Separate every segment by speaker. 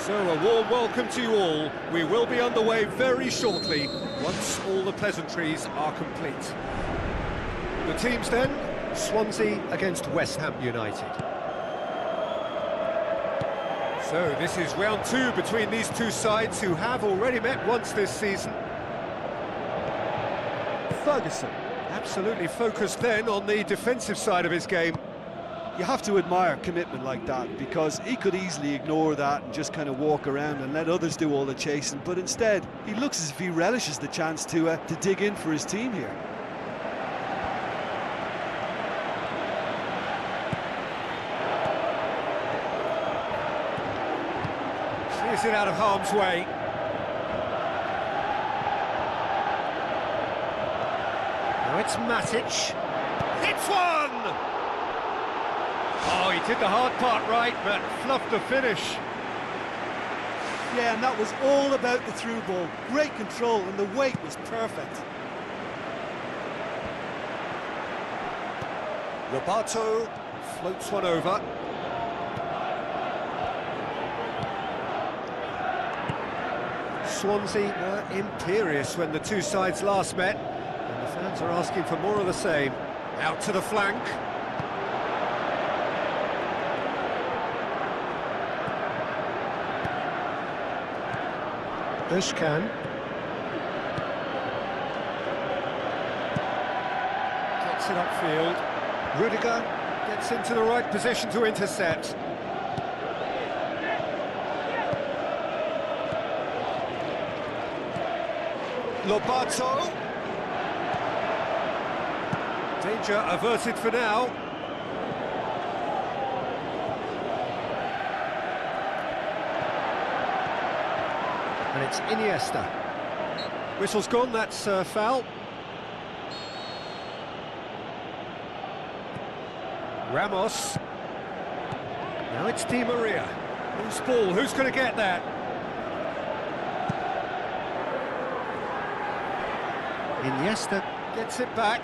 Speaker 1: So a warm welcome to you all. We will be underway very shortly, once all the pleasantries are complete. The teams then, Swansea against West Ham United. So this is round two between these two sides who have already met once this season. Ferguson, absolutely focused then on the defensive side of his game.
Speaker 2: You have to admire commitment like that, because he could easily ignore that and just kind of walk around and let others do all the chasing, but instead he looks as if he relishes the chance to dig in for his team here.
Speaker 1: Clears it out of harm's way. Now it's Matic. Hits one! Oh, he did the hard part right, but fluffed the finish.
Speaker 2: Yeah, and that was all about the through ball. Great control, and the weight was perfect.
Speaker 1: Roberto floats one over. Swansea were imperious when the two sides last met, and the fans are asking for more of the same. Out to the flank. Özcan. Gets it upfield. Rudiger gets into the right position to intercept. Lobato. Danger averted for now. And it's Iniesta. Whistle's gone, that's foul. Ramos. Now it's Di Maria. Loose ball, who's going to get that? Iniesta gets it back.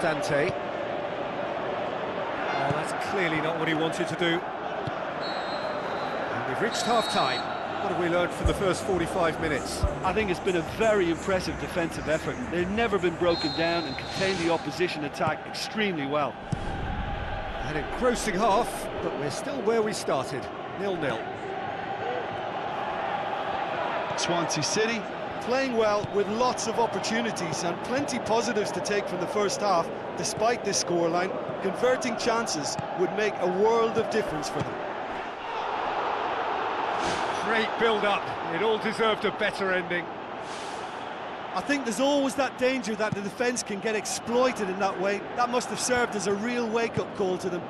Speaker 1: Dante. Oh, that's clearly not what he wanted to do. And we've reached half-time. What have we learned from the first 45 minutes?
Speaker 2: I think it's been a very impressive defensive effort. They've never been broken down and contained the opposition attack extremely well.
Speaker 1: An engrossing half, but we're still where we started, 0-0.
Speaker 2: Swansea City playing well with lots of opportunities and plenty positives to take from the first half. Despite this scoreline, converting chances would make a world of difference for them.
Speaker 1: Great build-up. It all deserved a better ending.
Speaker 2: I think there's always that danger that the defence can get exploited in that way. That must have served as a real wake-up call to them.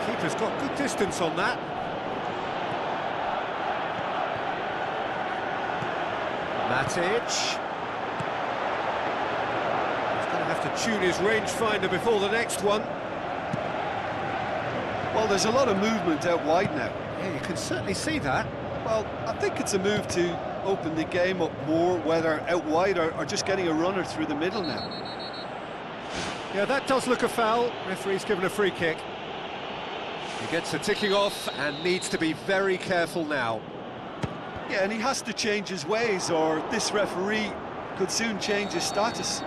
Speaker 1: Keeper's got good distance on that. Matic. He's going to have to tune his rangefinder before the next one.
Speaker 2: Well, there's a lot of movement out wide now.
Speaker 1: Yeah, you can certainly see that.
Speaker 2: Well, I think it's a move to open the game up more, whether out wide or just getting a runner through the middle now.
Speaker 1: Yeah, that does look a foul. Referee's given a free kick. He gets the ticking off and needs to be very careful now.
Speaker 2: Yeah, and he has to change his ways, or this referee could soon change his status.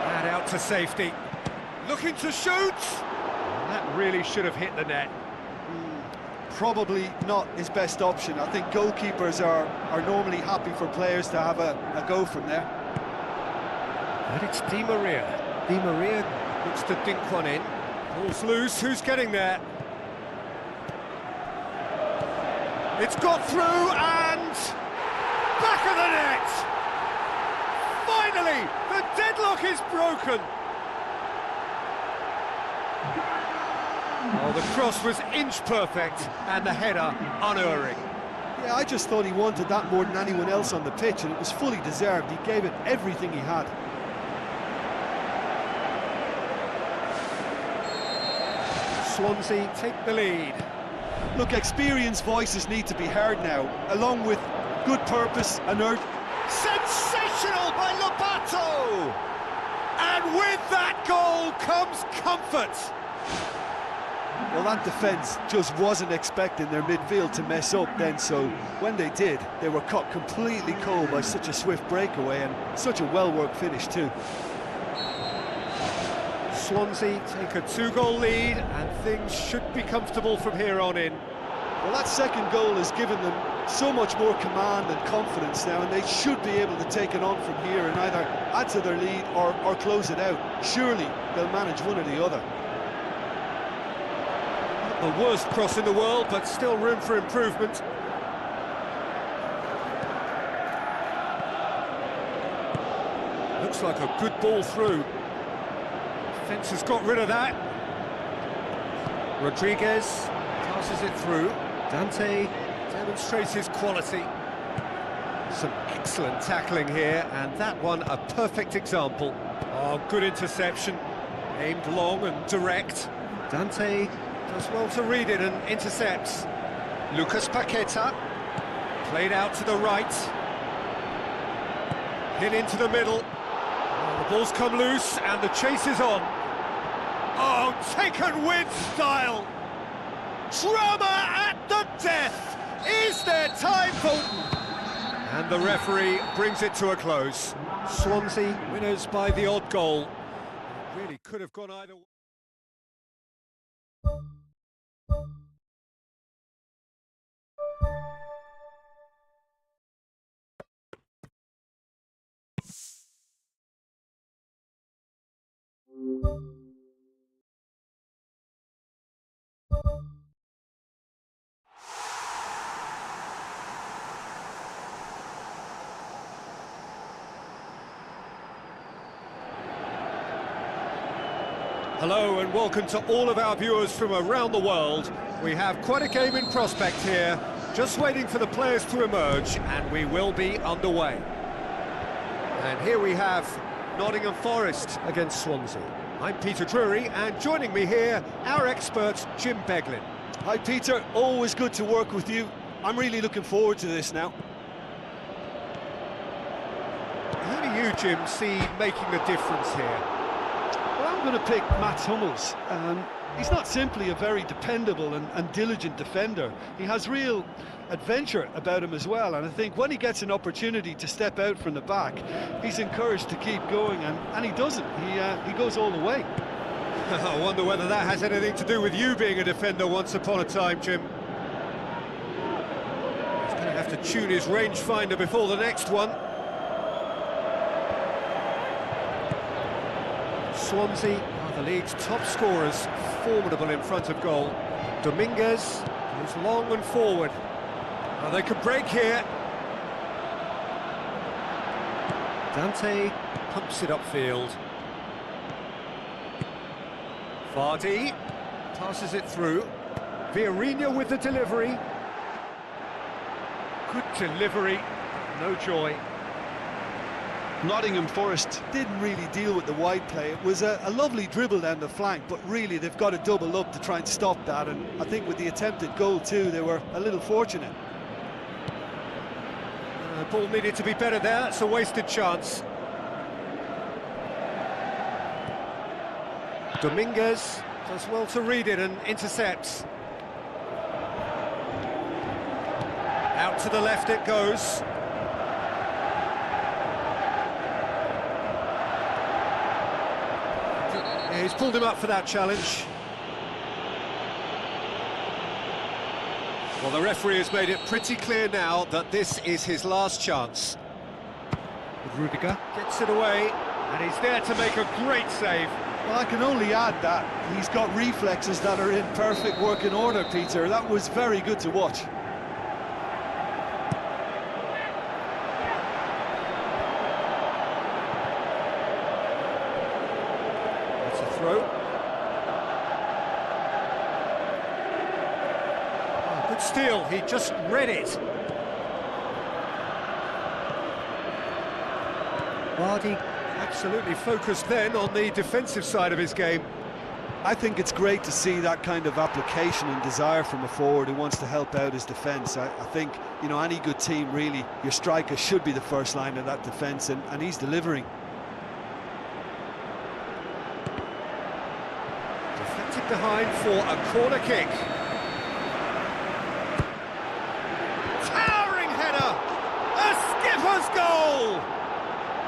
Speaker 1: And out to safety. Looking to shoot! That really should have hit the net.
Speaker 2: Probably not his best option. I think goalkeepers are normally happy for players to have a go from there.
Speaker 1: And it's Di Maria. Di Maria looks to dink one in. Ball's loose, who's getting there? It's got through and... back of the net! Finally, the deadlock is broken! Oh, the cross was inch perfect, and the header unerring.
Speaker 2: Yeah, I just thought he wanted that more than anyone else on the pitch, and it was fully deserved. He gave it everything he had.
Speaker 1: Swansea take the lead.
Speaker 2: Look, experienced voices need to be heard now, along with good purpose and urge.
Speaker 1: Sensational by Lobato! And with that goal comes comfort.
Speaker 2: Well, that defence just wasn't expecting their midfield to mess up then, so when they did, they were caught completely cold by such a swift breakaway and such a well-worked finish too.
Speaker 1: Swansea take a 2-goal lead and things should be comfortable from here on in.
Speaker 2: Well, that second goal has given them so much more command and confidence now, and they should be able to take it on from here and either add to their lead or close it out. Surely they'll manage one or the other.
Speaker 1: Not the worst cross in the world, but still room for improvement. Looks like a good ball through. Defence has got rid of that. Rodriguez passes it through. Dante demonstrates his quality. Some excellent tackling here, and that one a perfect example. Oh, good interception. Aimed long and direct. Dante does well to read it and intercepts. Lucas Paqueta. Played out to the right. Hit into the middle. Oh, the ball's come loose and the chase is on. Oh, taken with style. Drama at the death. Is there time for... And the referee brings it to a close. Swansea winners by the odd goal. It really could have gone either way. Hello and welcome to all of our viewers from around the world. We have quite a game in prospect here, just waiting for the players to emerge, and we will be underway. And here we have Nottingham Forest against Swansea. I'm Peter Drury, and joining me here, our expert Jim Beglin.
Speaker 2: Hi Peter, always good to work with you. I'm really looking forward to this now.
Speaker 1: Who do you, Jim, see making the difference here?
Speaker 2: Well, I'm going to pick Mats Hummels. He's not simply a very dependable and diligent defender. He has real adventure about him as well, and I think when he gets an opportunity to step out from the back, he's encouraged to keep going, and he doesn't. He goes all the way.
Speaker 1: I wonder whether that has anything to do with you being a defender once upon a time, Jim. He's going to have to tune his rangefinder before the next one. Swansea are the league's top scorers, formidable in front of goal. Dominguez goes long and forward. Now they could break here. Dante pumps it upfield. Vardy passes it through. Vieirinha with the delivery. Good delivery, no joy.
Speaker 2: Nottingham Forest didn't really deal with the wide play. It was a lovely dribble down the flank, but really they've got to double up to try and stop that, and I think with the attempted goal too, they were a little fortunate.
Speaker 1: Ball needed to be better there, it's a wasted chance. Dominguez does well to read it and intercepts. Out to the left it goes. Yeah, he's pulled him up for that challenge. Well, the referee has made it pretty clear now that this is his last chance. Rudiger gets it away, and he's there to make a great save.
Speaker 2: Well, I can only add that he's got reflexes that are in perfect working order, Peter. That was very good to watch.
Speaker 1: That's a throw. Oh, good steal, he just read it. Vardy absolutely focused then on the defensive side of his game.
Speaker 2: I think it's great to see that kind of application and desire from a forward who wants to help out his defence. I think, you know, any good team, really, your striker should be the first line of that defence, and he's delivering.
Speaker 1: Deflected behind for a corner kick. Towering header! A skipper's goal!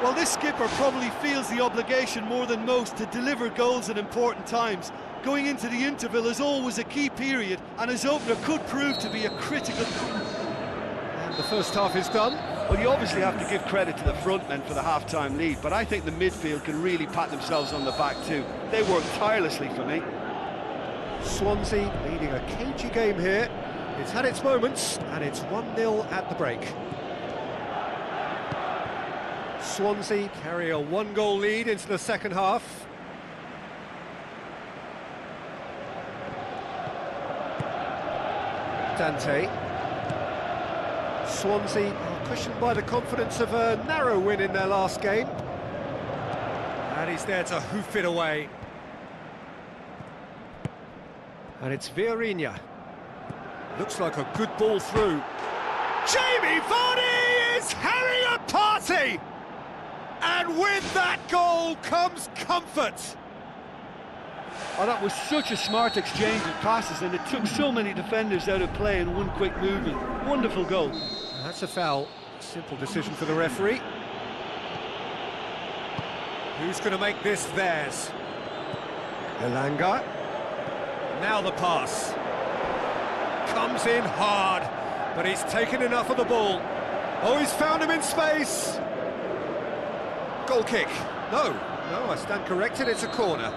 Speaker 2: Well, this skipper probably feels the obligation more than most to deliver goals at important times. Going into the interval is always a key period, and his opener could prove to be a critical...
Speaker 1: And the first half is done.
Speaker 3: Well, you obviously have to give credit to the front men for the half-time lead, but I think the midfield can really pat themselves on the back too. They work tirelessly for me.
Speaker 1: Swansea leading a cagey game here. It's had its moments, and it's 1-0 at the break. Swansea carry a one-goal lead into the second half. Dante. Swansea are cushioned by the confidence of a narrow win in their last game. And he's there to hoof it away. And it's Vieirinha. Looks like a good ball through. Jamie Vardy is having a party! And with that goal comes comfort.
Speaker 3: Oh, that was such a smart exchange of passes, and it took so many defenders out of play in one quick movement. Wonderful goal.
Speaker 1: That's a foul. Simple decision for the referee. Who's going to make this theirs? Elanga. Now the pass. Comes in hard, but he's taken enough of the ball. Oh, he's found him in space. Goal kick. No, I stand corrected, it's a corner.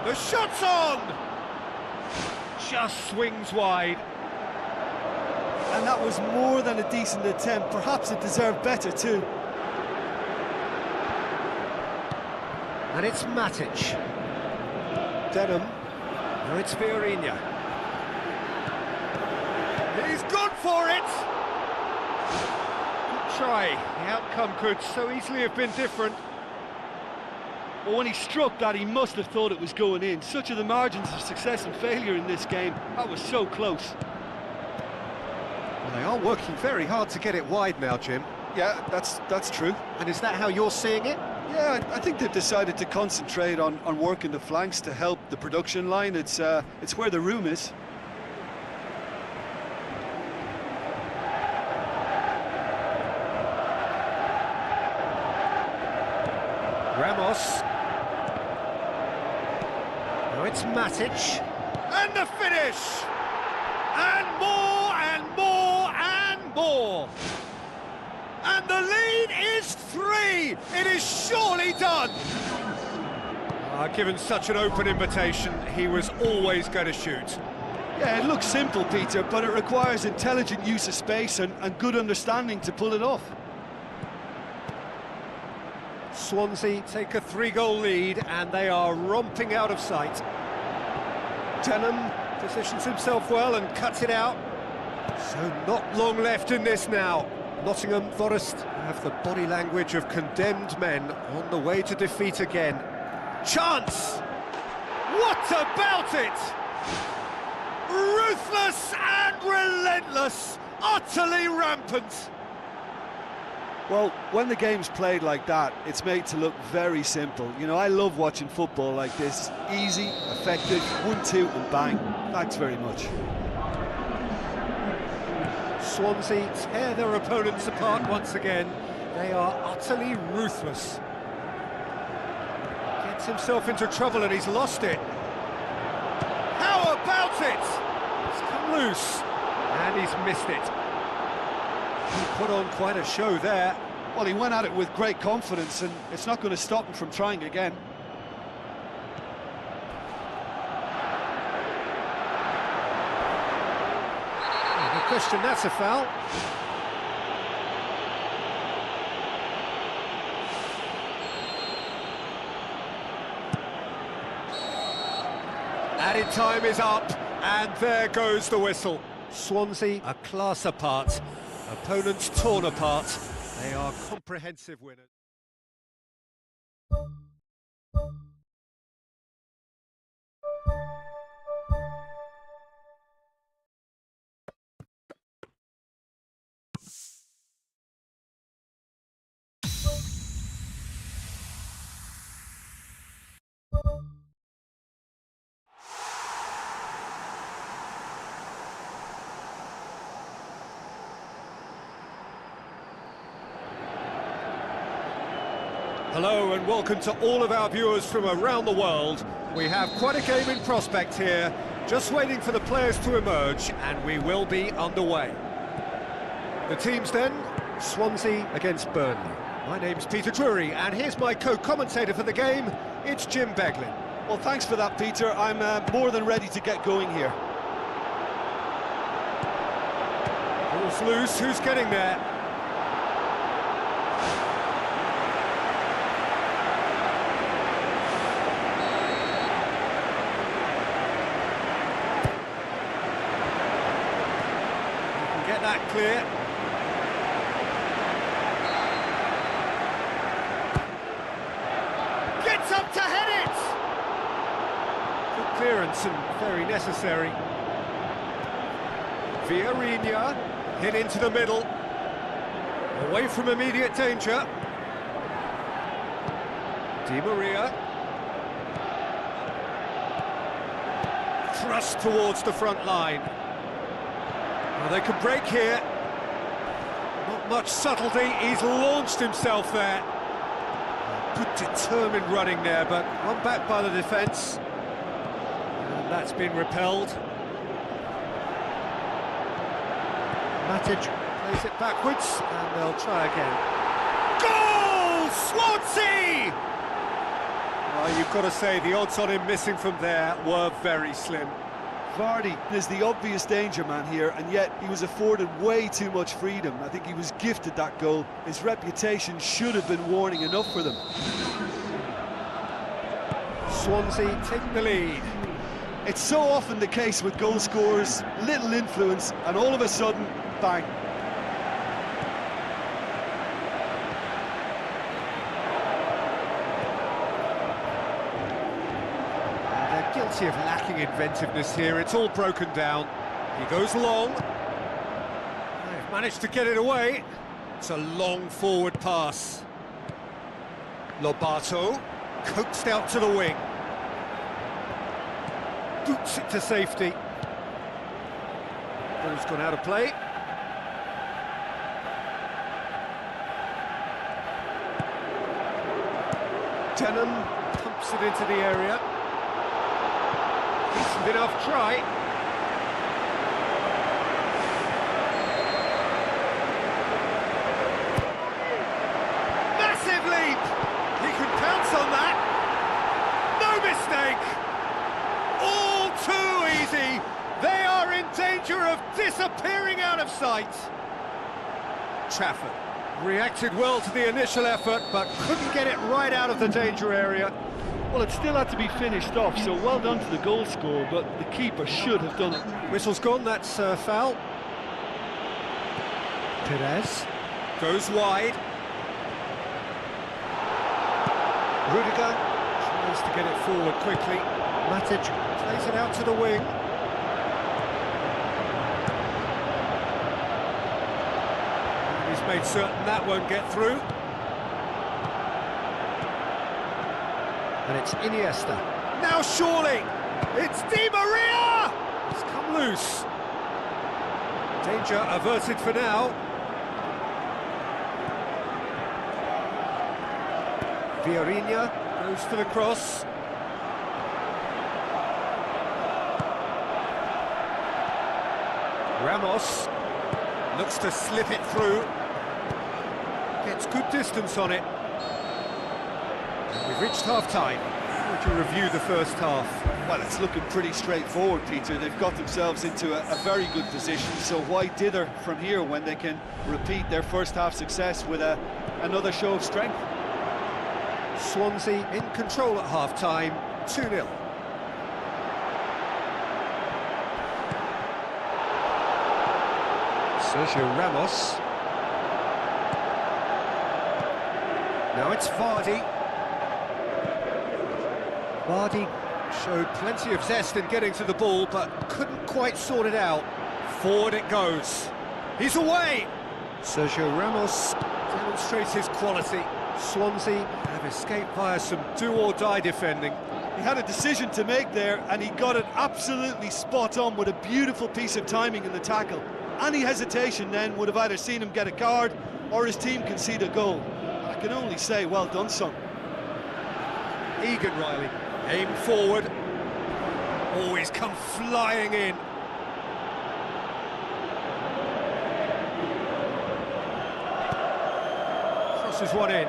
Speaker 1: The shot's on! Just swings wide.
Speaker 2: And that was more than a decent attempt. Perhaps it deserved better too.
Speaker 1: And it's Matic. Denham. Now it's Vieirinha. He's gone for it! Good try. The outcome could so easily have been different.
Speaker 3: Well, when he struck that, he must have thought it was going in. Such are the margins of success and failure in this game. That was so close.
Speaker 1: Well, they are working very hard to get it wide now, Jim.
Speaker 2: Yeah, that's true.
Speaker 1: And is that how you're seeing it?
Speaker 2: Yeah, I think they've decided to concentrate on working the flanks to help the production line. It's where the room is.
Speaker 1: Ramos. Now it's Matic. And the finish! And more, and more, and more! And the lead is 3! It is surely done! Given such an open invitation, he was always going to shoot.
Speaker 2: Yeah, it looks simple, Peter, but it requires intelligent use of space and good understanding to pull it off.
Speaker 1: Swansea take a 3-goal lead and they are romping out of sight. Denham Positions himself well and cuts it out. So not long left in this now. Nottingham Forest have the body language of condemned men on the way to defeat again. Chance! What about it? Ruthless and relentless, utterly rampant.
Speaker 2: Well, when the game's played like that, it's made to look very simple. You know, I love watching football like this. Easy, effective, 1-2 and bang. Thanks very much.
Speaker 1: Swansea tear their opponents apart once again. They are utterly ruthless. Gets himself into trouble and he's lost it. How about it? It's come loose and he's missed it. He put on quite a show there.
Speaker 2: Well, he went at it with great confidence and it's not going to stop him from trying again.
Speaker 1: No question, that's a foul. Added time is up, and there goes the whistle. Swansea a class apart, opponents torn apart. They are comprehensive winners. Hello and welcome to all of our viewers from around the world. We have quite a game in prospect here, just waiting for the players to emerge, and we will be underway. The teams then, Swansea against Burnley. My name's Peter Drury, and here's my co-commentator for the game, it's Jim Beglin.
Speaker 2: Well, thanks for that, Peter. I'm more than ready to get going here.
Speaker 1: Ball's loose, who's getting there? Get that clear. Gets up to head it! Good clearance and very necessary. Vieirinha hit into the middle. Away from immediate danger. Di Maria. Thrust towards the front line. Well, they could break here. Not much subtlety, he's launched himself there. Good determined running there, but run back by the defence. And that's been repelled. Matic plays it backwards, and they'll try again. Goal! Swansea! Well, you've got to say, the odds on him missing from there were very slim.
Speaker 2: Vardy is the obvious danger man here, and yet he was afforded way too much freedom. I think he was gifted that goal. His reputation should have been warning enough for them.
Speaker 1: Swansea take the lead.
Speaker 2: It's so often the case with goal scorers, little influence, and all of a sudden, bang.
Speaker 1: Guilty of lacking inventiveness here, it's all broken down. He goes long. They've managed to get it away. It's a long forward pass. Lobato, coaxed out to the wing. Boots it to safety. Ball's gone out of play. Denham pumps it into the area. Decent enough try. Massive leap! He can pounce on that. No mistake! All too easy. They are in danger of disappearing out of sight. Trafford reacted well to the initial effort, but couldn't get it right out of the danger area.
Speaker 3: Well, it still had to be finished off, so well done to the goal scorer, but the keeper should have done it.
Speaker 1: Whistle's gone, that's foul. Perez goes wide. Rudiger tries to get it forward quickly. Matic plays it out to the wing. And he's made certain that won't get through. And it's Iniesta. Now surely! It's Di Maria! It's come loose. Danger averted for now. Vieirinha goes for the cross. Ramos looks to slip it through. Gets good distance on it. And we've reached half-time. How would you review the first half?
Speaker 2: Well, it's looking pretty straightforward, Peter. They've got themselves into a very good position, so why dither from here when they can repeat their first half success with another show of strength?
Speaker 1: Swansea in control at half-time, 2-0. Sergio Ramos. Now it's Vardy. Vardy showed plenty of zest in getting to the ball, but couldn't quite sort it out. Forward it goes. He's away! Sergio Ramos demonstrates his quality. Swansea have escaped via some do-or-die defending.
Speaker 2: He had a decision to make there, and he got it absolutely spot on with a beautiful piece of timing in the tackle. Any hesitation then would have either seen him get a card or his team concede a goal. I can only say, well done, son.
Speaker 1: Egan Riley, aimed forward. Oh, he's come flying in. Crosses one in.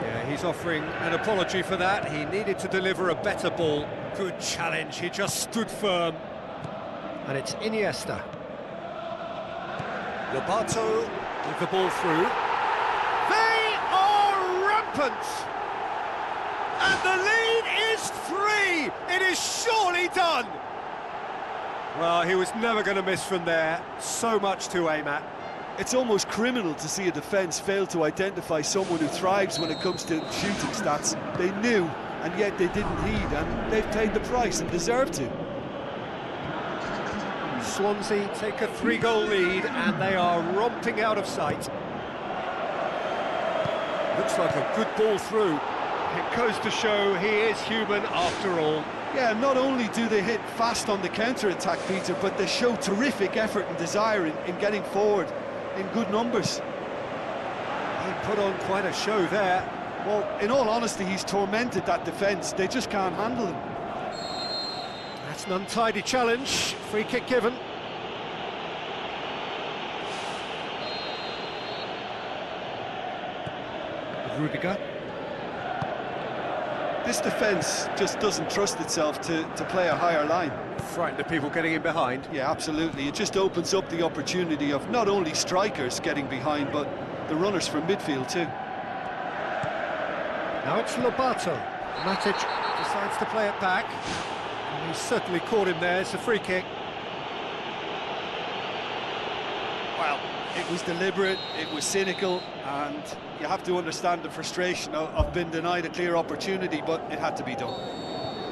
Speaker 1: Yeah, he's offering an apology for that. He needed to deliver a better ball. Good challenge, he just stood firm. And it's Iniesta. Lobato with the ball through. They are rampant! And the lead is 3! It is surely done! Well, he was never going to miss from there. So much to aim at.
Speaker 2: It's almost criminal to see a defence fail to identify someone who thrives when it comes to shooting stats. They knew, and yet they didn't heed, and they've paid the price and deserve to.
Speaker 1: Swansea take a 3-goal lead and they are romping out of sight. Looks like a good ball through. It goes to show he is human after all.
Speaker 2: Yeah, not only do they hit fast on the counter-attack, Peter, but they show terrific effort and desire in getting forward in good numbers.
Speaker 1: He put on quite a show there.
Speaker 2: Well, in all honesty, he's tormented that defence. They just can't handle him.
Speaker 1: That's an untidy challenge. Free kick given. Rudiger.
Speaker 2: This defence just doesn't trust itself to play a higher line.
Speaker 1: Frightened of people getting in behind.
Speaker 2: Yeah, absolutely. It just opens up the opportunity of not only strikers getting behind, but the runners from midfield too.
Speaker 1: Now it's Lobato. Matic decides to play it back. And he's certainly caught him there. It's a free kick.
Speaker 2: Well, it was deliberate, it was cynical, and you have to understand the frustration of being denied a clear opportunity, but it had to be done.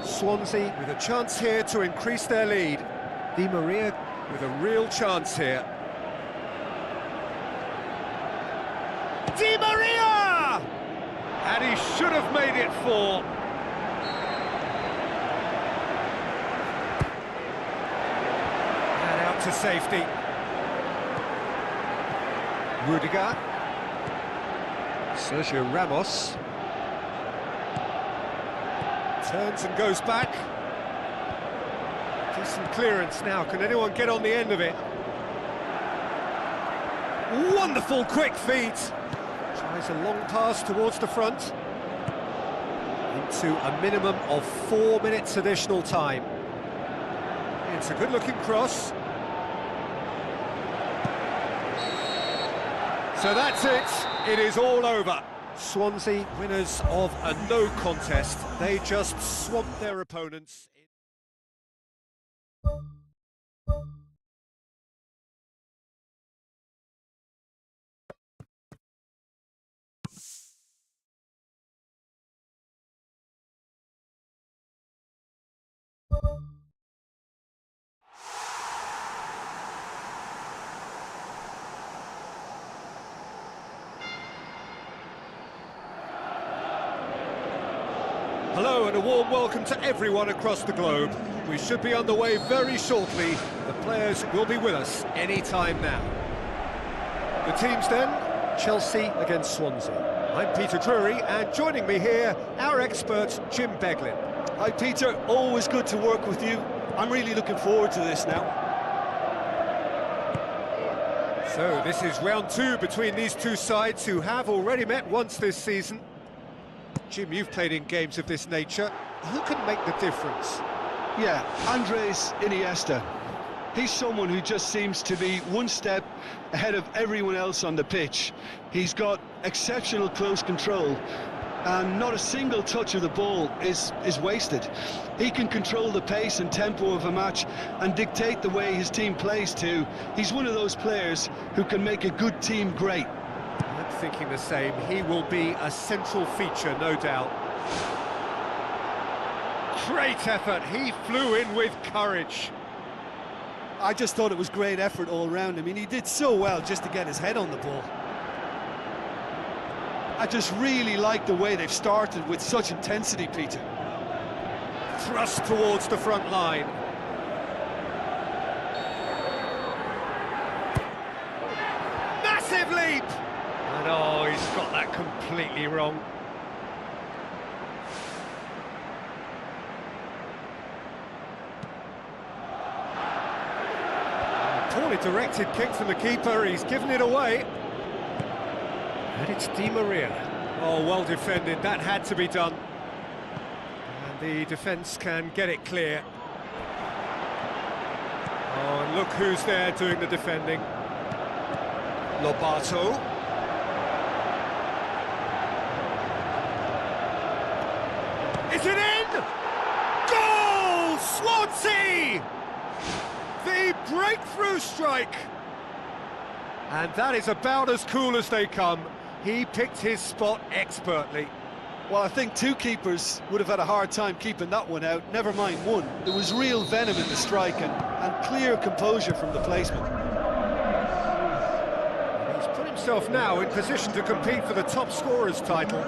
Speaker 1: Swansea with a chance here to increase their lead. Di Maria with a real chance here. Di Maria! And he should have made it 4. And out to safety. Rudiger. Sergio Ramos. Turns and goes back. Decent clearance now. Can anyone get on the end of it? Wonderful quick feet. Tries a long pass towards the front. Into a minimum of 4 minutes additional time. It's a good-looking cross. So that's it. It is all over. Swansea, winners of a no contest. They just swamped their opponents. Hello and a warm welcome to everyone across the globe. We should be underway very shortly. The players will be with us any time now. The teams then, Chelsea against Swansea. I'm Peter Drury, and joining me here, our expert Jim Beglin.
Speaker 2: Hi Peter, always good to work with you. I'm really looking forward to this now.
Speaker 1: So this is round two between these two sides who have already met once this season. Jim, you've played in games of this nature. Who can make the difference?
Speaker 3: Yeah, Andres Iniesta. He's someone who just seems to be one step ahead of everyone else on the pitch. He's got exceptional close control, and not a single touch of the ball is wasted. He can control the pace and tempo of a match and dictate the way his team plays too. He's one of those players who can make a good team great.
Speaker 1: I'm thinking the same. He will be a central feature, no doubt. Great effort. He flew in with courage.
Speaker 2: I just thought it was great effort all round. I mean, he did so well just to get his head on the ball. I just really like the way they've started with such intensity, Peter.
Speaker 1: Thrust towards the front line. Massive leap! And oh, he's got that completely wrong. Poorly directed kick from the keeper, he's given it away. And it's Di Maria. Oh, well defended, that had to be done. And the defence can get it clear. Oh, and look who's there doing the defending. Lobato. Is it in? Goal! Swansea! The breakthrough strike! And that is about as cool as they come. He picked his spot expertly.
Speaker 2: Well, I think two keepers would have had a hard time keeping that one out, never mind one. There was real venom in the strike and clear composure from the placement.
Speaker 1: He's put himself now in position to compete for the top scorer's title.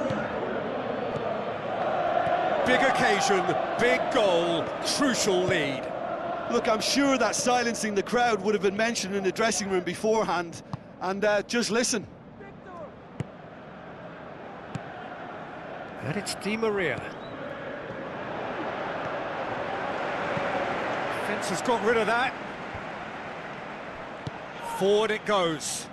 Speaker 1: Big occasion, big goal, crucial lead.
Speaker 2: Look, I'm sure that silencing the crowd would have been mentioned in the dressing room beforehand. And just listen.
Speaker 1: And it's Di Maria. Defence has got rid of that. Forward it goes.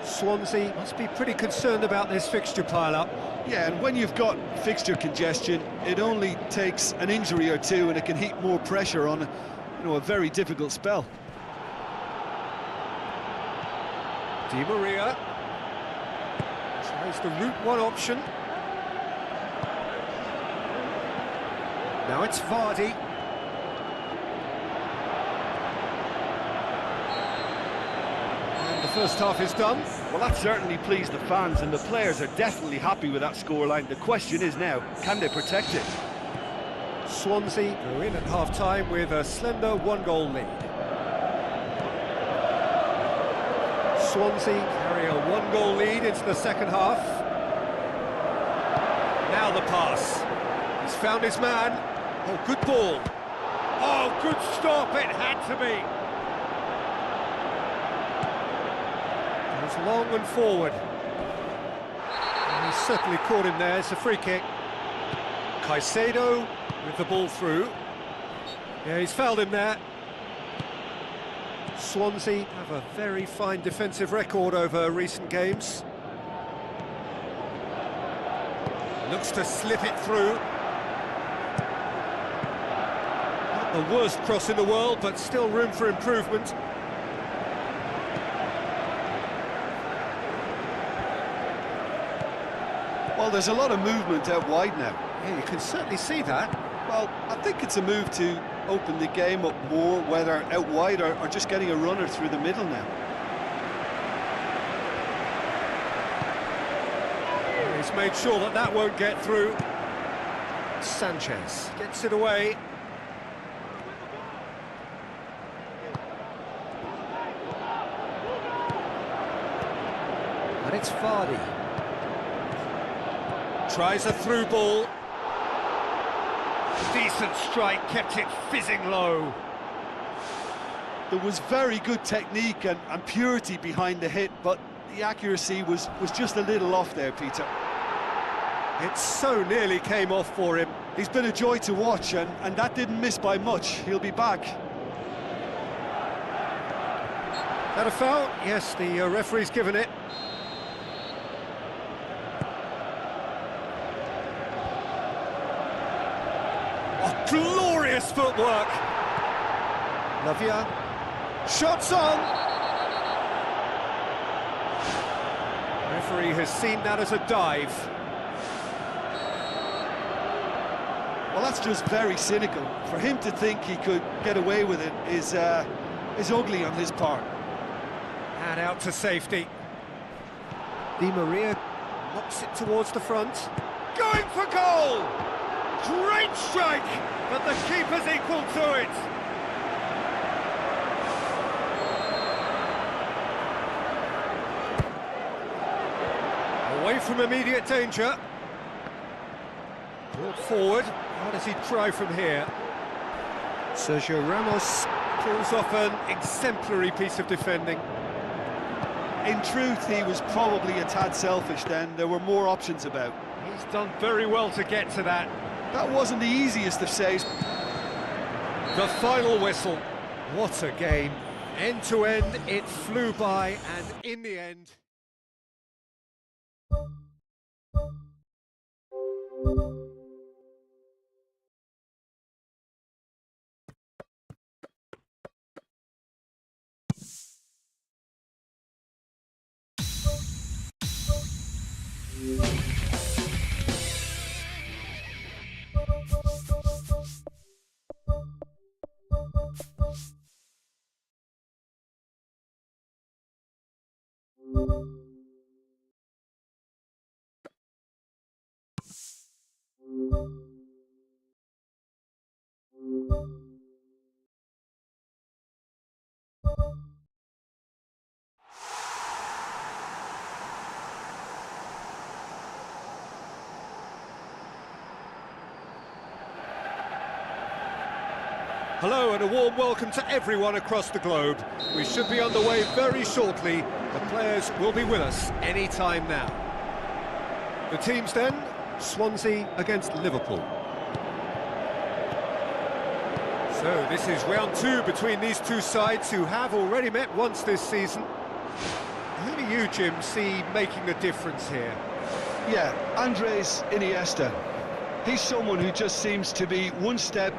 Speaker 1: Swansea must be pretty concerned about this fixture pile-up.
Speaker 2: Yeah, and when you've got fixture congestion, it only takes an injury or two and it can heap more pressure on, a very difficult spell.
Speaker 1: Di Maria tries the route one option. Now it's Vardy. And the first half is done.
Speaker 3: Well, that certainly pleased the fans, and the players are definitely happy with that scoreline. The question is now, can they protect it?
Speaker 1: Swansea go in at half-time with a slender one-goal lead. Swansea carry a one-goal lead into the second half. Now the pass. He's found his man. Oh, good ball. Oh, good stop, it had to be. Goes long and forward. And he's certainly caught him there, it's a free kick. Caicedo with the ball through. Yeah, he's fouled him there. Swansea have a very fine defensive record over recent games. Looks to slip it through. Not the worst cross in the world, but still room for improvement.
Speaker 2: Well, there's a lot of movement out wide now.
Speaker 1: Yeah, you can certainly see that.
Speaker 2: Well, I think it's a move to open the game up more, whether out wide or just getting a runner through the middle now.
Speaker 1: He's made sure that that won't get through. Sanchez gets it away. And it's Vardy. Tries a through ball. Decent strike, kept it fizzing low.
Speaker 2: There was very good technique and purity behind the hit, but the accuracy was just a little off there, Peter.
Speaker 1: It so nearly came off for him.
Speaker 2: He's been a joy to watch, and that didn't miss by much. He'll be back.
Speaker 1: That a foul? Yes, the referee's given it. Oh, glorious footwork! Lavia. Shots on! Referee has seen that as a dive.
Speaker 2: Well, that's just very cynical. For him to think he could get away with it is ugly on his part.
Speaker 1: And out to safety. Di Maria knocks it towards the front. Going for goal! Great strike, but the keeper's equal to it. Away from immediate danger. Brought forward. How does he try from here? Sergio Ramos pulls off an exemplary piece of defending.
Speaker 2: In truth, he was probably a tad selfish then. There were more options about.
Speaker 1: He's done very well to get to that.
Speaker 2: That wasn't the easiest of saves.
Speaker 1: The final whistle. What a game. End to end, it flew by, and in the end... Hello and a warm welcome to everyone across the globe. We should be underway very shortly. The players will be with us any time now. The teams then, Swansea against Liverpool. So this is round two between these two sides who have already met once this season. Who do you, Jim, see making the difference here?
Speaker 3: Yeah, Andres Iniesta. He's someone who just seems to be one step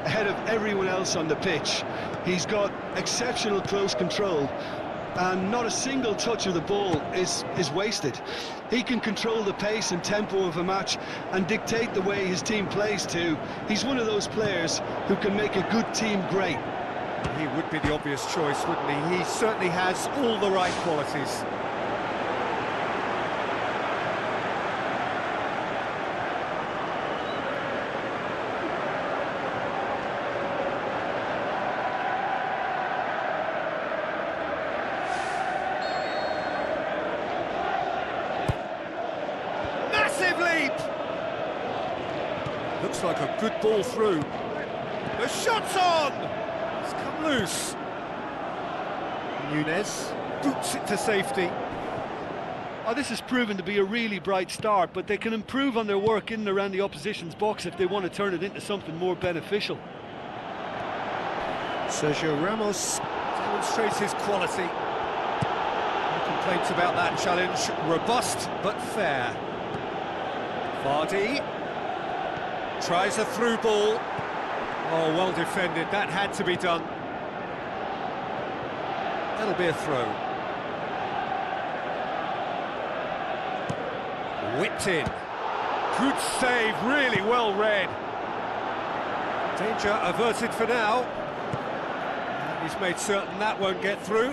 Speaker 3: ahead of everyone else on the pitch. He's got exceptional close control, and not a single touch of the ball is wasted. He can control the pace and tempo of a match and dictate the way his team plays too. He's one of those players who can make a good team great.
Speaker 1: He would be the obvious choice, wouldn't he? He certainly has all the right qualities. Looks like a good ball through. The shot's on! It's come loose. Nunez boots it to safety.
Speaker 2: Oh, this has proven to be a really bright start, but they can improve on their work in and around the opposition's box if they want to turn it into something more beneficial.
Speaker 1: Sergio Ramos demonstrates his quality. No complaints about that challenge. Robust but fair. Vardy tries a through ball. Oh, well defended. That had to be done. That'll be a throw. Whipped in. Good save, really well read. Danger averted for now. And he's made certain that won't get through.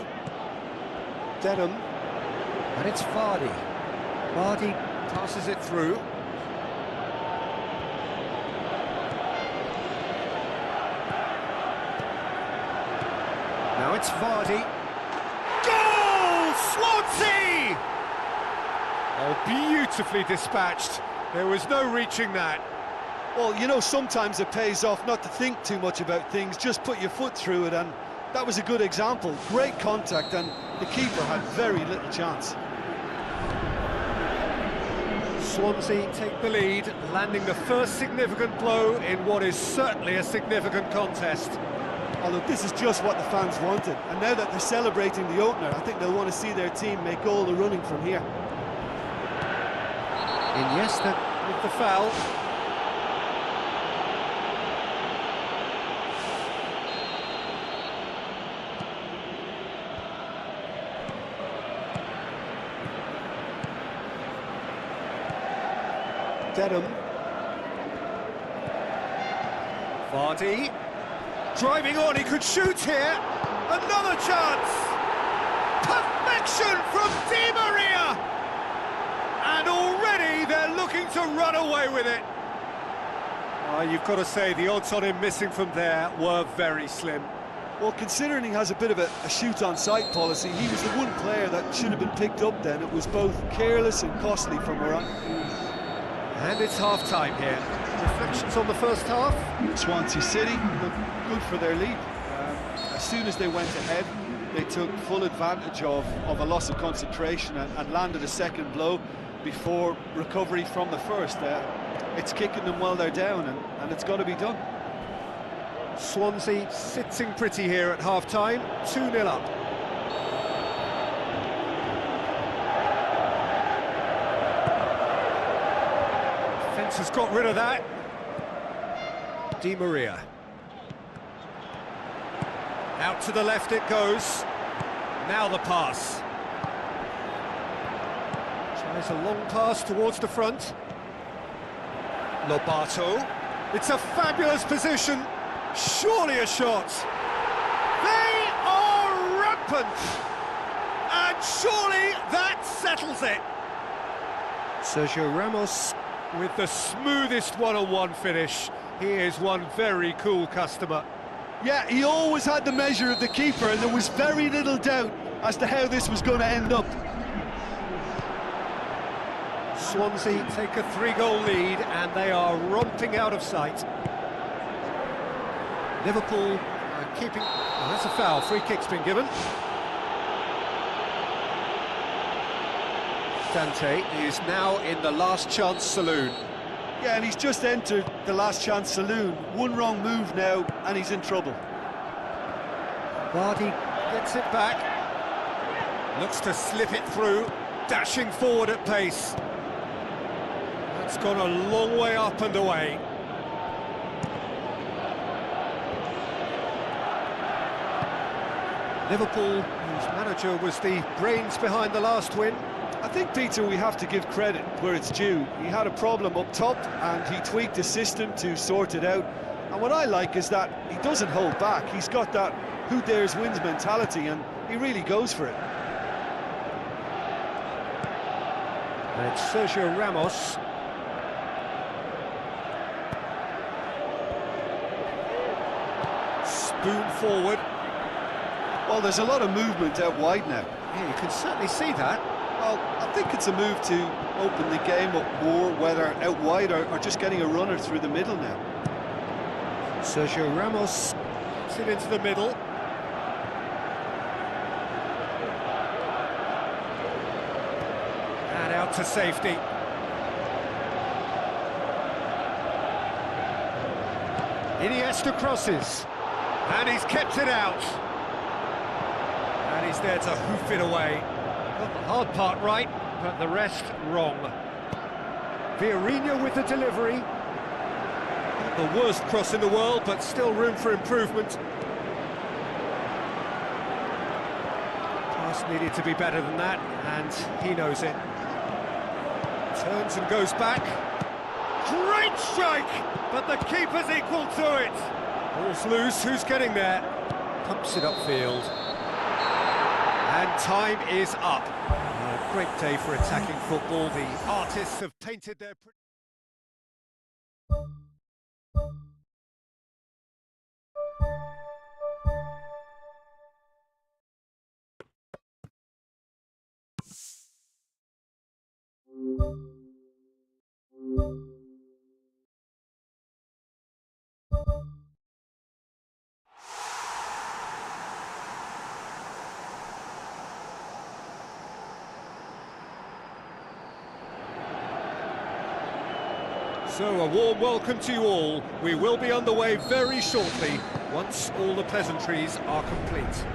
Speaker 2: Denham.
Speaker 1: And it's Vardy. Vardy passes it through. Now it's Vardy. Goal! Swansea! Oh, beautifully dispatched. There was no reaching that.
Speaker 2: Well, you know, sometimes it pays off not to think too much about things, just put your foot through it, and that was a good example. Great contact, and the keeper had very little chance.
Speaker 1: Swansea take the lead, landing the first significant blow in what is certainly a significant contest.
Speaker 2: Although this is just what the fans wanted, and now that they're celebrating the opener, I think they'll want to see their team make all the running from here.
Speaker 1: Iniesta with the foul.
Speaker 2: Denham.
Speaker 1: Vardy. Driving on, he could shoot here. Another chance. Perfection from Di Maria. And already they're looking to run away with it. You've got to say, the odds on him missing from there were very slim.
Speaker 2: Well, considering he has a bit of a shoot-on-sight policy, he was the one player that should have been picked up then. It was both careless and costly from Moran.
Speaker 1: And it's half-time here. Reflections on the first half?
Speaker 2: Swansea City looked good for their lead. As soon as they went ahead, they took full advantage of a loss of concentration and landed a second blow before recovery from the first. It's kicking them while they're down, and it's got to be done.
Speaker 1: Swansea sitting pretty here at half-time, 2-0 up. Fence has got rid of that. Di Maria. Out to the left it goes. Now the pass. Tries a long pass towards the front. Lobato. It's a fabulous position. Surely a shot. They are rampant. And surely that settles it. Sergio Ramos with the smoothest one-on-one finish. He is one very cool customer.
Speaker 2: Yeah, he always had the measure of the keeper, and there was very little doubt as to how this was going to end up.
Speaker 1: Swansea take a 3-goal lead, and they are romping out of sight. Liverpool are keeping... Oh, that's a foul. Free kick's been given. Dante is now in the last chance saloon.
Speaker 2: Yeah, and he's just entered the last chance saloon. One wrong move now, and he's in trouble.
Speaker 1: Vardy gets it back. Looks to slip it through, dashing forward at pace. That's gone a long way up and away. Liverpool, whose manager was the brains behind the last win.
Speaker 2: I think, Peter, we have to give credit where it's due. He had a problem up top, and he tweaked the system to sort it out. And what I like is that he doesn't hold back. He's got that who dares wins mentality, and he really goes for it.
Speaker 1: And it's Sergio Ramos. Spoon forward.
Speaker 2: Well, there's a lot of movement out wide now.
Speaker 1: Yeah, you can certainly see that.
Speaker 2: Well, I think it's a move to open the game up more, whether out wide or just getting a runner through the middle now.
Speaker 1: Sergio Ramos gets it into the middle. And out to safety. Iniesta crosses. And he's kept it out. And he's there to hoof it away. Got the hard part right, but the rest wrong. Vieirinha with the delivery. Not the worst cross in the world, but still room for improvement. Pass needed to be better than that, and he knows it. Turns and goes back. strike! But the keeper's equal to it. Ball's loose, who's getting there? Pumps it upfield. And time is up. A great day for attacking football. The artists have painted their... So, a warm welcome to you all. We will be underway very shortly, once all the pleasantries are complete.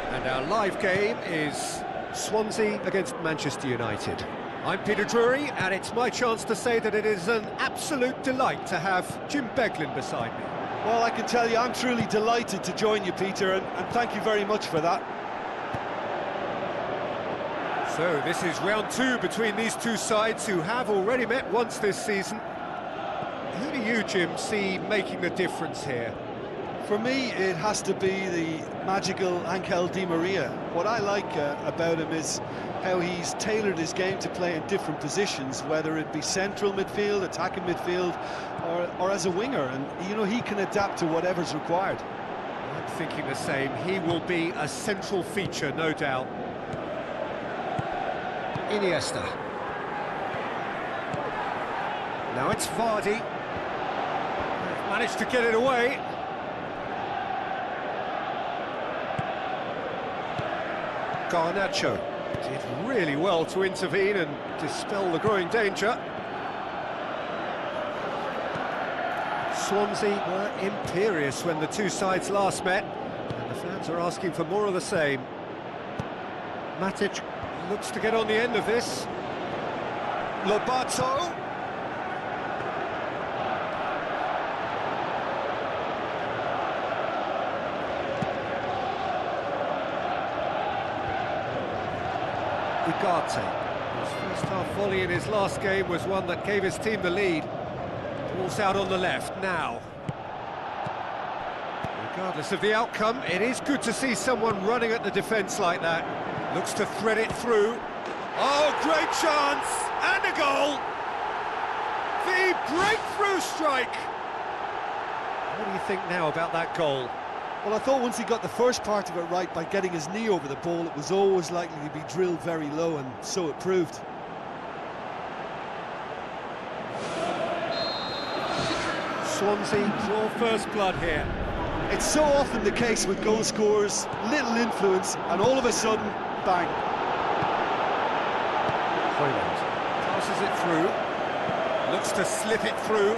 Speaker 1: And our live game is Swansea against Manchester United. I'm Peter Drury, and it's my chance to say that it is an absolute delight to have Jim Beglin beside me.
Speaker 2: Well, I can tell you I'm truly delighted to join you, Peter, and thank you very much for that.
Speaker 1: So this is round two between these two sides who have already met once this season. Who do you, Jim, see making the difference here?
Speaker 2: For me, it has to be the magical Angel Di Maria. What I like about him is how he's tailored his game to play in different positions, whether it be central midfield, attacking midfield, or as a winger. And, you know, he can adapt to whatever's required.
Speaker 1: I'm thinking the same. He will be a central feature, no doubt. Iniesta. Now it's Vardy. Managed to get it away. Garnacho did really well to intervene and dispel the growing danger. Swansea were imperious when the two sides last met, and the fans are asking for more of the same. Matic looks to get on the end of this. Lobato. Ugarte. His first half volley in his last game was one that gave his team the lead. Ball's out on the left now. Regardless of the outcome, it is good to see someone running at the defence like that. Looks to thread it through. Oh, great chance! And a goal! The breakthrough strike! What do you think now about that goal?
Speaker 2: Well, I thought once he got the first part of it right by getting his knee over the ball, it was always likely to be drilled very low, and so it proved.
Speaker 1: Swansea draw first blood here.
Speaker 2: It's so often the case with goal scorers, little influence, and all of a sudden, bang.
Speaker 1: Hoyland passes it through, looks to slip it through.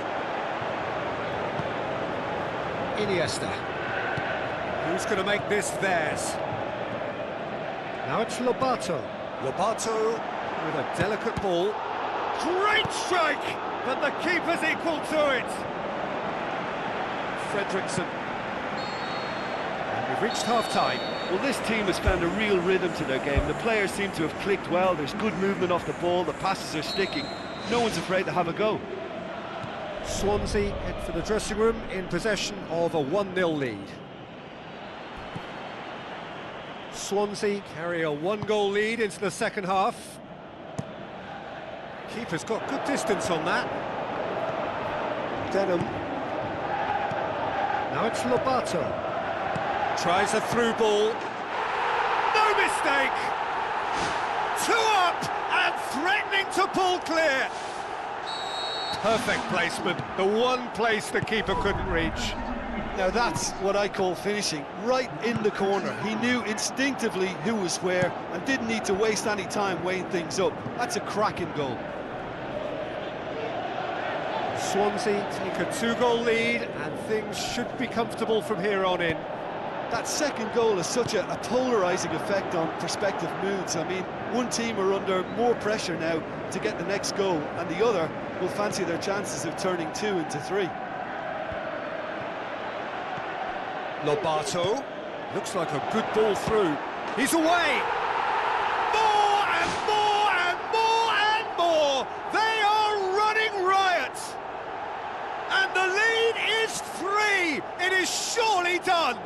Speaker 1: Iniesta. Who's going to make this theirs? Now it's Lobato. Lobato with a delicate ball. Great strike! But the keeper's equal to it. Fredriksson. And we've reached half-time.
Speaker 4: Well, this team has found a real rhythm to their game. The players seem to have clicked well. There's good movement off the ball. The passes are sticking. No one's afraid to have a go.
Speaker 1: Swansea head for the dressing room in possession of a 1-0 lead. Swansea carry a 1-goal lead into the second half. Keeper's got good distance on that. Denham. Now it's Lobato. Tries a through ball. No mistake! 2 up and threatening to pull clear. Perfect placement, the one place the keeper couldn't reach.
Speaker 2: Now that's what I call finishing, right in the corner. He knew instinctively who was where and didn't need to waste any time weighing things up. That's a cracking goal.
Speaker 1: Swansea take a 2-goal lead and things should be comfortable from here on in.
Speaker 2: That second goal has such a polarising effect on prospective moods. I mean, one team are under more pressure now to get the next goal, and the other will fancy their chances of turning 2 into 3.
Speaker 1: Lobato. Looks like a good ball through. He's away! More and more and more and more! They are running riot! is surely done!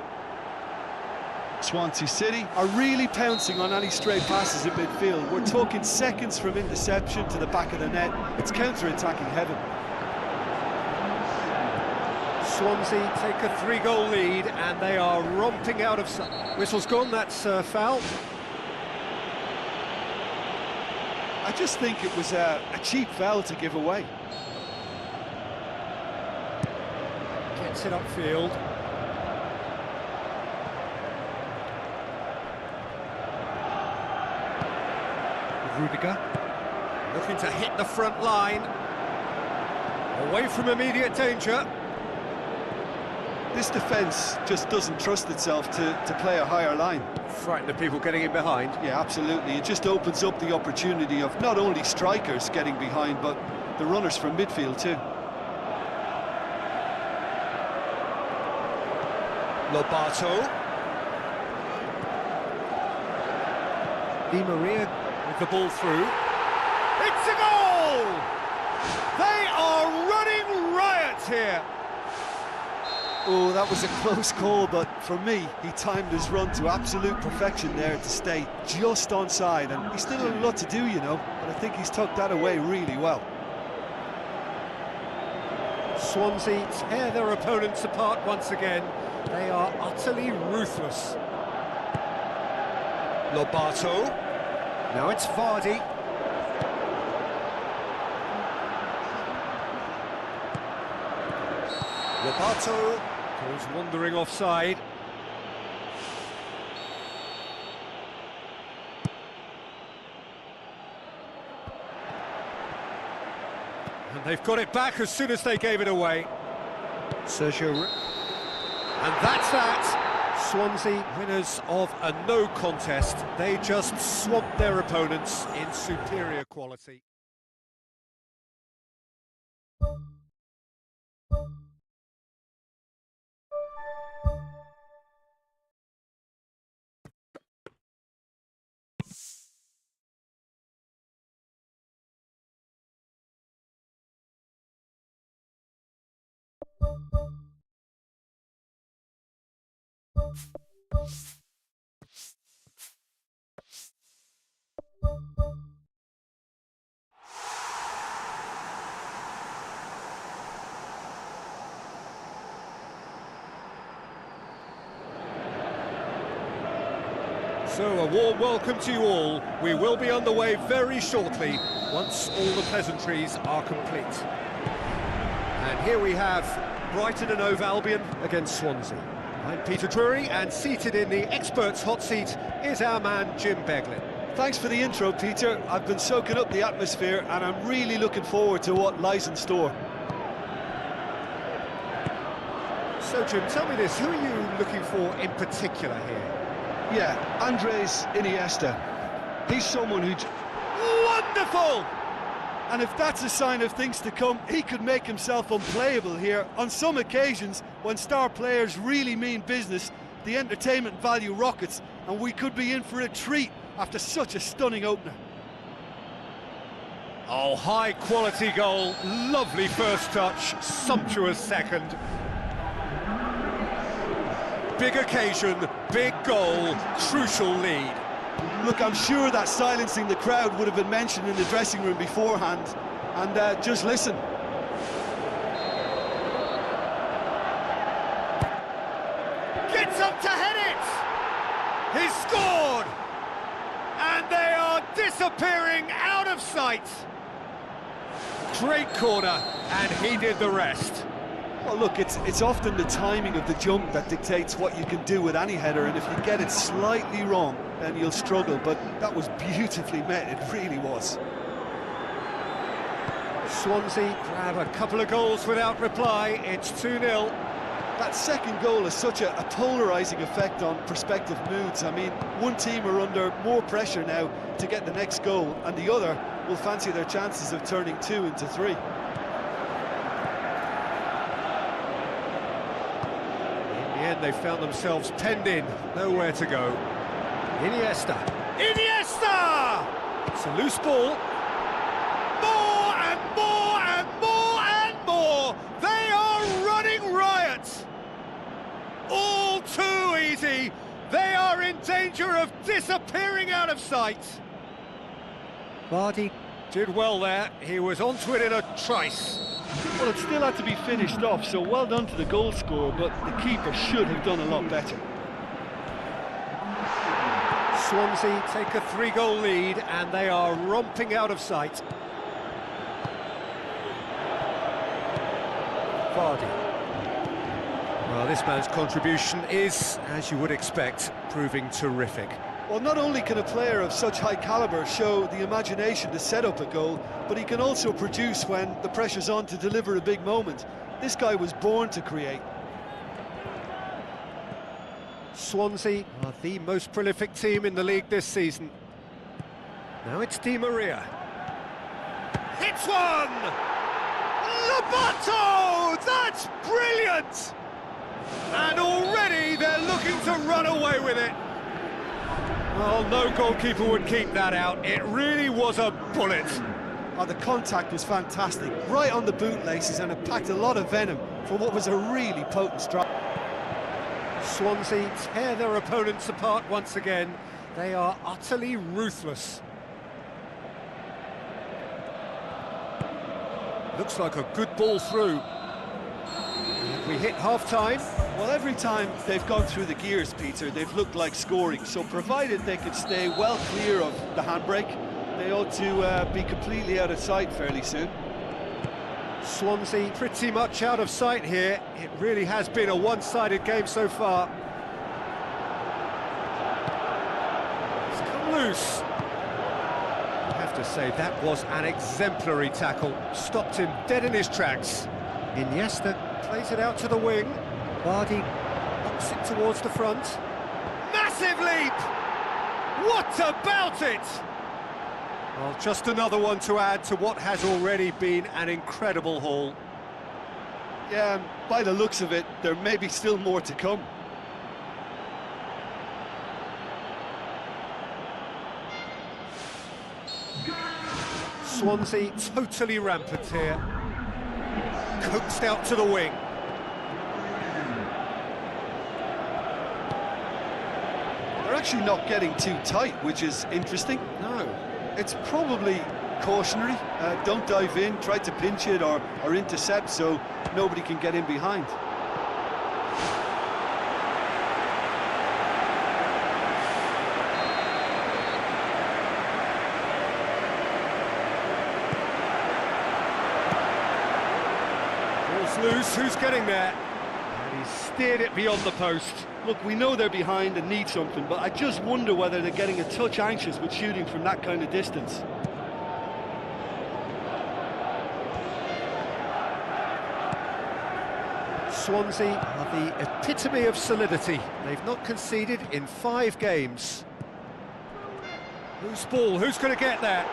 Speaker 3: Swansea City
Speaker 2: Are really pouncing on any stray passes in midfield. We're talking seconds from interception to the back of the net. It's counter-attacking heaven.
Speaker 1: Swansea take a 3-goal lead and they are romping out of... Whistle's gone, that's foul.
Speaker 2: I just think it was a cheap foul to give away.
Speaker 1: Gets it upfield. Rudiger looking to hit the front line. Away from immediate danger.
Speaker 2: This defence just doesn't trust itself to play a higher line.
Speaker 1: Frightened of people getting in behind.
Speaker 2: Yeah, absolutely. It just opens up the opportunity of not only strikers getting behind, but the runners from midfield too.
Speaker 1: Lobato. Di Maria with the ball through. It's a goal! They are running riot here.
Speaker 2: Oh, that was a close call, but for me, he timed his run to absolute perfection there to stay just onside, and he's still a lot to do, you know, but I think he's tucked that away really well.
Speaker 1: Swansea tear their opponents apart once again. They are utterly ruthless. Lobato. Now it's Vardy. Lobato goes wandering offside. And they've got it back as soon as they gave it away. Sergio... And that's that. Swansea, winners of a no contest. They just swamped their opponents in superior quality. So a warm welcome to you all. We will be underway very shortly once all the pleasantries are complete. And here we have Brighton and Hove Albion against Swansea. I'm Peter Drury, and seated in the experts' hot seat is our man Jim Beglin.
Speaker 2: Thanks for the intro, Peter. I've been soaking up the atmosphere, and I'm really looking forward to what lies in store.
Speaker 1: So Jim, tell me this, who are you looking for in particular here?
Speaker 3: Yeah, Andres Iniesta. He's someone who...
Speaker 1: Wonderful!
Speaker 2: And if that's a sign of things to come, he could make himself unplayable here. On some occasions, when star players really mean business, the entertainment value rockets, and we could be in for a treat after such a stunning opener.
Speaker 1: Oh, high-quality goal, lovely first touch, sumptuous second. Big occasion, big goal, crucial lead.
Speaker 2: Look, I'm sure that silencing the crowd would have been mentioned in the dressing room beforehand. And just listen.
Speaker 1: Gets up to head it! He's scored! And they are disappearing out of sight. Great corner, and he did the rest.
Speaker 2: Well, look, it's often the timing of the jump that dictates what you can do with any header, and if you get it slightly wrong, then you'll struggle, but that was beautifully met, it really was.
Speaker 1: Swansea grab a couple of goals without reply, it's 2-0.
Speaker 2: That second goal has such a polarising effect on prospective moods. I mean, one team are under more pressure now to get the next goal, and the other will fancy their chances of turning 2 into 3.
Speaker 1: They found themselves penned in, nowhere to go. Iniesta! Iniesta! It's a loose ball. More and more and more and more! They are running riot! danger of disappearing out of sight. Vardy did well there. He was onto it in a trice.
Speaker 4: Well, it still had to be finished off, so well done to the goal scorer, but the keeper should have done a lot better.
Speaker 1: Swansea take a 3-goal lead and they are romping out of sight. Vardy. Well, this man's contribution is, as you would expect, proving terrific.
Speaker 2: Well, not only can a player of such high calibre show the imagination to set up a goal, but he can also produce when the pressure's on to deliver a big moment. This guy was born to create.
Speaker 1: Swansea are the most prolific team in the league this season. Now it's Di Maria. Hits one! Lobato! That's brilliant! And already they're looking to run away with it. Well, no goalkeeper would keep that out. It really was a bullet.
Speaker 2: Oh, the contact was fantastic, right on the bootlaces, and it packed a lot of venom for what was a really potent strike.
Speaker 1: Swansea tear their opponents apart once again. They are utterly ruthless. Looks like a good ball through. And we hit half-time.
Speaker 2: Well, every time they've gone through the gears, Peter, they've looked like scoring. So provided they can stay well clear of the handbrake, they ought to be completely out of sight fairly soon.
Speaker 1: Swansea pretty much out of sight here. It really has been a one-sided game so far. It's come loose. I have to say, that was an exemplary tackle. Stopped him dead in his tracks. Iniesta plays it out to the wing. Vardy knocks it towards the front. Massive leap! What about it? Well, just another one to add to what has already been an incredible haul.
Speaker 2: Yeah, and by the looks of it, there may be still more to come.
Speaker 1: Swansea totally rampant here. Coaxed out to the wing.
Speaker 2: They're actually not getting too tight, which is interesting.
Speaker 1: No.
Speaker 2: It's probably cautionary. Don't dive in, try to pinch it or intercept so nobody can get in behind.
Speaker 1: Ball's loose, who's getting there? And he steered it beyond the post.
Speaker 4: Look, we know they're behind and need something, but I just wonder whether they're getting a touch anxious with shooting from that kind of distance.
Speaker 1: Swansea are the epitome of solidity. They've not conceded in 5 games. Loose ball, who's going to get there?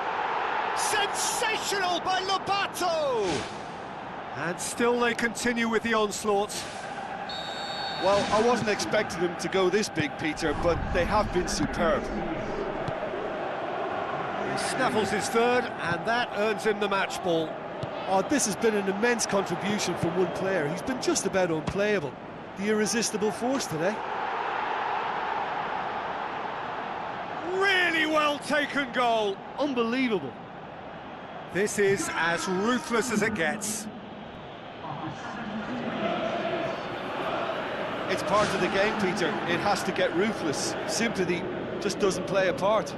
Speaker 1: Sensational by Lobato! And still they continue with the onslaught.
Speaker 2: Well, I wasn't expecting them to go this big, Peter, but they have been superb.
Speaker 1: He snaffles his third, and that earns him the match ball.
Speaker 2: Oh, this has been an immense contribution from one player. He's been just about unplayable. The irresistible force today.
Speaker 1: Really well taken goal.
Speaker 4: Unbelievable.
Speaker 1: This is as ruthless as it gets.
Speaker 2: It's part of the game, Peter. It has to get ruthless. Sympathy just doesn't play a part.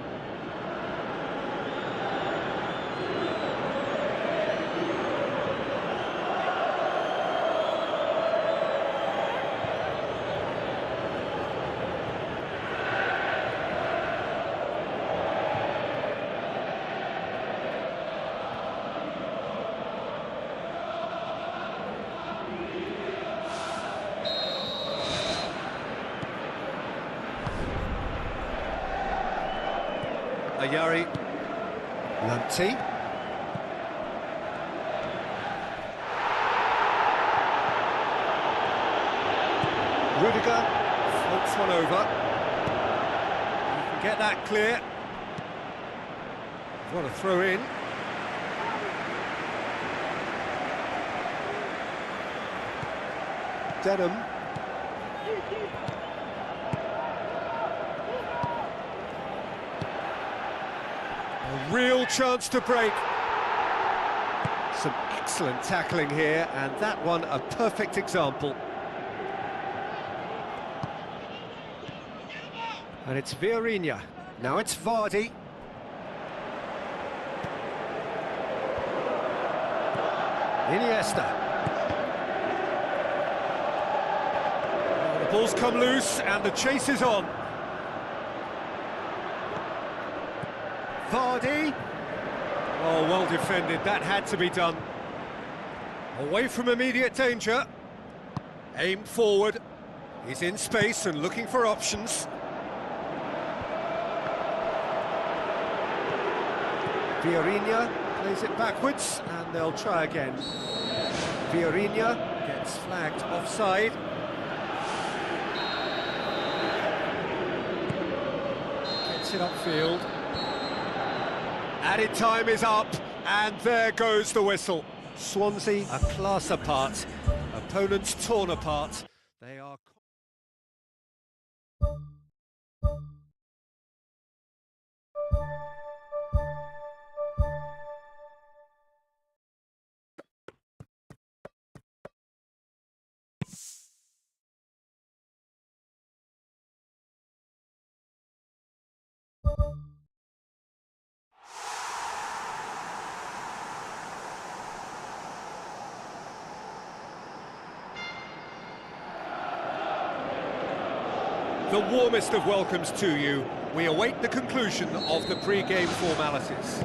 Speaker 1: Ayari, Lamptey. Rudiger floats one over. You can get that clear. What a throw in. Denham. Real chance to break. Some excellent tackling here, and that one a perfect example. And it's Vieirinha. Now it's Vardy. Iniesta. The ball's come loose and the chase is on. Vardy. Oh, well defended, that had to be done. Away from immediate danger. Aimed forward. He's in space and looking for options. Vieirinha plays it backwards and they'll try again. Vieirinha gets flagged offside. Gets it upfield. Added time is up, and there goes the whistle. Swansea a class apart, opponents torn apart. They are... The warmest of welcomes to you. We await the conclusion of the pre-game formalities.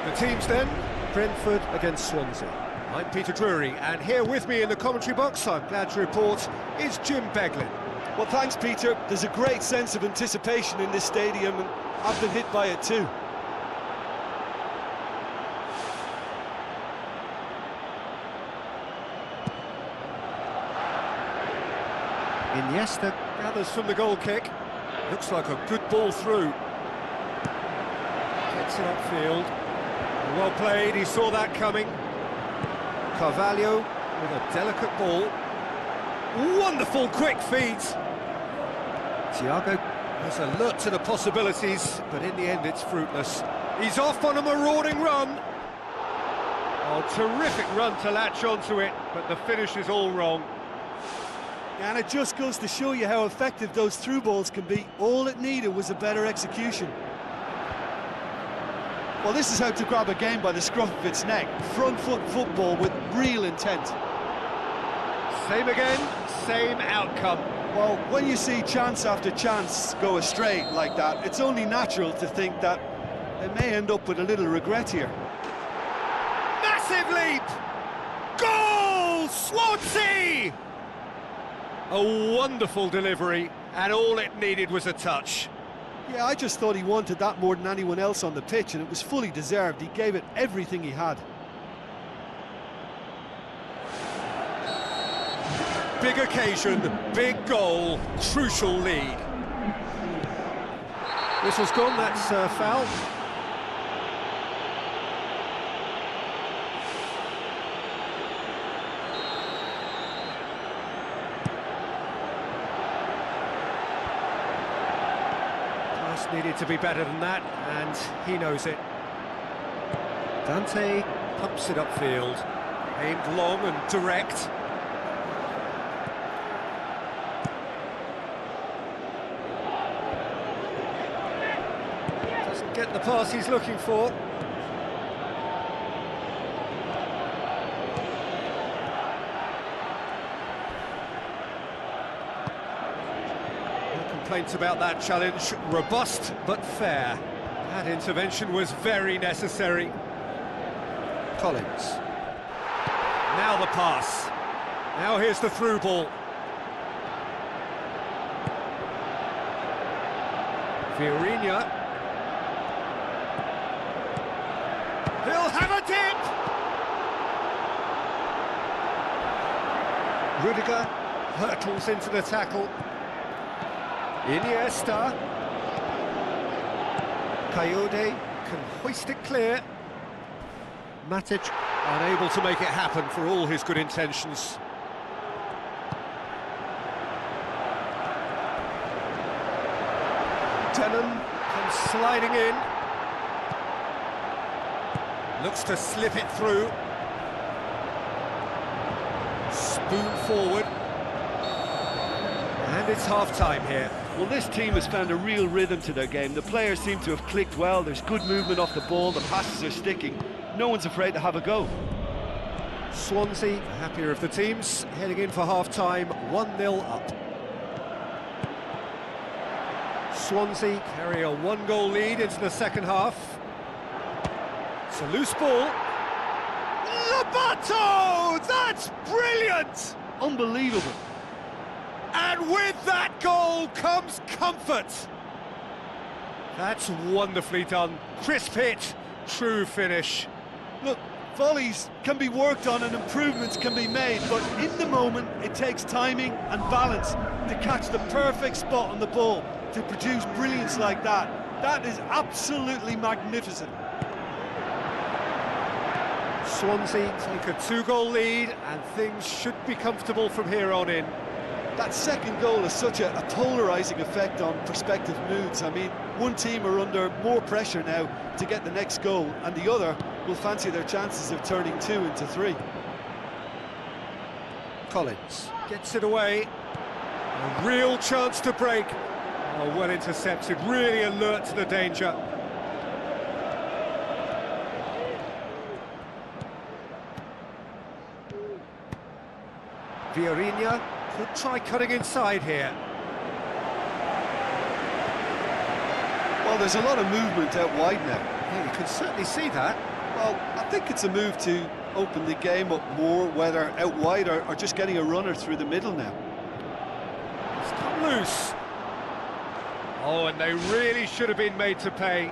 Speaker 1: The teams then, Brentford against Swansea. I'm Peter Drury, and here with me in the commentary box, I'm glad to report, is Jim Beglin.
Speaker 2: Well, thanks, Peter. There's a great sense of anticipation in this stadium, and I've been hit by it too.
Speaker 1: Iniesta gathers from the goal kick. Looks like a good ball through. Gets it upfield. Well played, he saw that coming. Carvalho with a delicate ball. Wonderful quick feet. Thiago is alert to the possibilities, but in the end it's fruitless. He's off on a marauding run. Oh, terrific run to latch onto it, but the finish is all wrong.
Speaker 2: And it just goes to show you how effective those through balls can be. All it needed was a better execution. Well, this is how to grab a game by the scruff of its neck. Front foot football with real intent.
Speaker 1: Same again, same outcome.
Speaker 2: Well, when you see chance after chance go astray like that, it's only natural to think that they may end up with a little regret here.
Speaker 1: Massive leap! Goal! Swansea! A wonderful delivery, and all it needed was a touch.
Speaker 2: Yeah, I just thought he wanted that more than anyone else on the pitch, and it was fully deserved. He gave it everything he had.
Speaker 1: Big occasion, big goal, crucial lead. Whistle's gone, that's foul. Needed to be better than that, and he knows it. Dante pumps it upfield, aimed long and direct. Doesn't get the pass he's looking for. Complaints about that challenge, robust but fair. That intervention was very necessary. Collins. Now the pass. Now here's the through ball. Vieirinha. He'll have a dip! Rudiger hurtles into the tackle. Iniesta. Kayode can hoist it clear. Matic unable to make it happen for all his good intentions. Tenen comes sliding in. Looks to slip it through. Spoon forward. And it's half-time here.
Speaker 4: Well, this team has found a real rhythm to their game. The players seem to have clicked well. There's good movement off the ball. The passes are sticking. No one's afraid to have a go.
Speaker 1: Swansea, the happier of the teams, heading in for half-time, 1-0 up. Swansea carry a one-goal lead into the second half. It's a loose ball. Lobato! That's brilliant!
Speaker 4: Unbelievable.
Speaker 1: And with that goal comes comfort. That's wonderfully done. Crisp hit, true finish.
Speaker 2: Look, volleys can be worked on and improvements can be made, but in the moment it takes timing and balance to catch the perfect spot on the ball to produce brilliance like that. That is absolutely magnificent.
Speaker 1: Swansea take a two-goal lead and things should be comfortable from here on in.
Speaker 2: That second goal has such a polarising effect on prospective moods. I mean, one team are under more pressure now to get the next goal, and the other will fancy their chances of turning 2 into 3.
Speaker 1: Collins gets it away. A real chance to break. Oh, well intercepted, really alert to the danger. Vieirinha could try cutting inside here.
Speaker 2: Well, there's a lot of movement out wide now.
Speaker 1: Yeah, you can certainly see that.
Speaker 2: Well, I think it's a move to open the game up more, whether out wide or just getting a runner through the middle now.
Speaker 1: It's come loose. Oh, and they really should have been made to pay.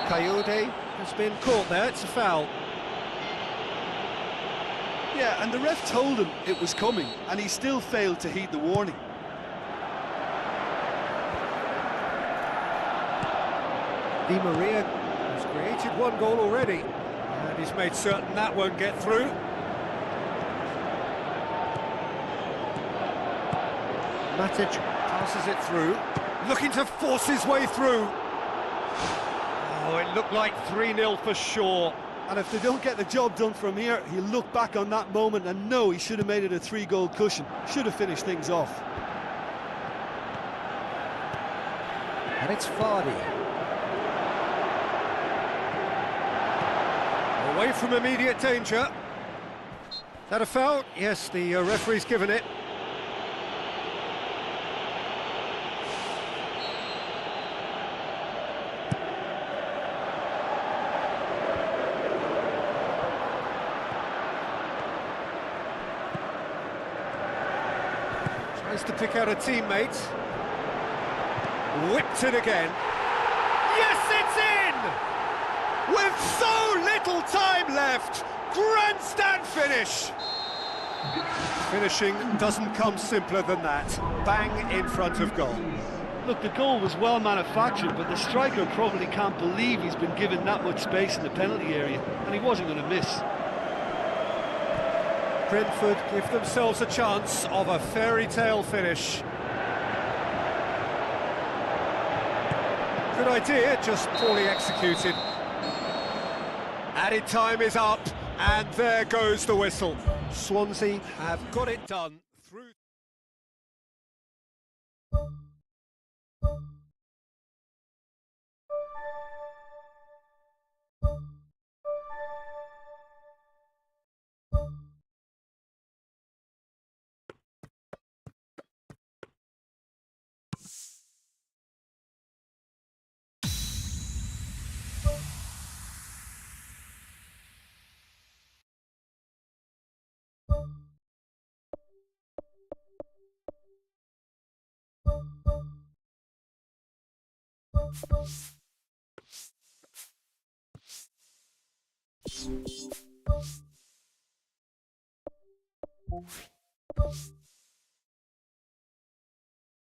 Speaker 1: Kayode has been caught there, it's a foul.
Speaker 2: Yeah, and the ref told him it was coming, and he still failed to heed the warning.
Speaker 1: Di Maria has created one goal already, and he's made certain that won't get through. Matic passes it through, looking to force his way through. Oh, it looked like 3-0 for sure.
Speaker 2: And if they don't get the job done from here, he'll look back on that moment and know he should have made it a 3-goal cushion. Should have finished things off.
Speaker 1: And it's Vardy. Away from immediate danger. Is that a foul? Yes, the referee's given it. Tries to pick out a teammate. Whipped it again. Yes, it's in! With so little time left, grandstand finish! Finishing doesn't come simpler than that. Bang in front of goal.
Speaker 4: Look, the goal was well manufactured, but the striker probably can't believe he's been given that much space in the penalty area, and he wasn't going to miss.
Speaker 1: Brentford give themselves a chance of a fairy tale finish. Good idea, just poorly executed. Added time is up, and there goes the whistle. Swansea have got it done through.